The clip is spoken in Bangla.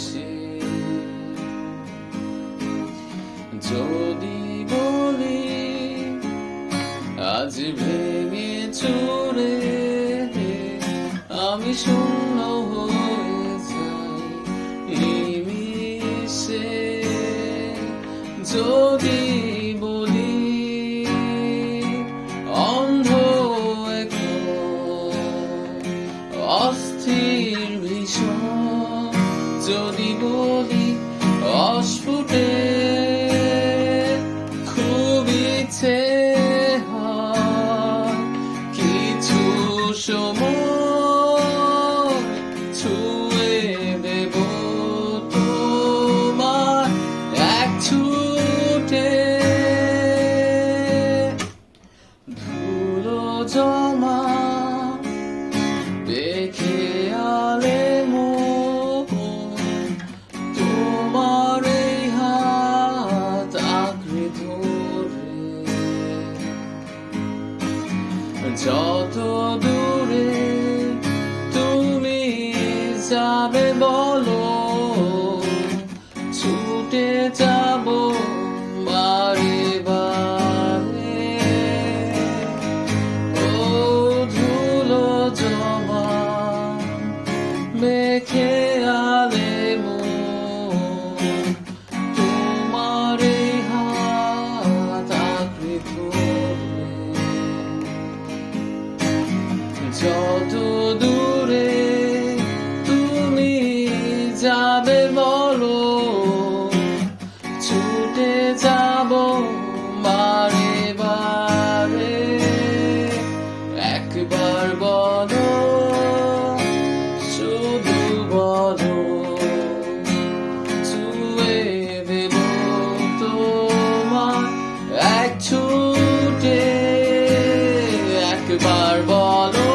সে যদি বলি আজ ভেঙে চুরে আমি শূন্য হয়ে যাই নিমিষে, যদি বলি অন্ধ অস্থির ভীষণ, যদি বলি অস্ফুটে খুব ইচ্ছে হয় কিছু সময় ছুঁয়ে দেব তোমার এক ছুটে, ধুলো জমা দেখে আলে তোমার এই হাত আঁকড়ে ধরে, যত দূরে তুমি যাবে বলো ছুটে যাব বারে বারে। ও ধুলো জমা মেখে আলে তোমার এই হাত আঁকড়ে ধরে, যত দূরে তুমি যাবে বলো ছুটে যাব বারে বারে। একবার বলো শুধু বলো ছুঁয়ে দেব তোমার এক ছুটে, একবার বলো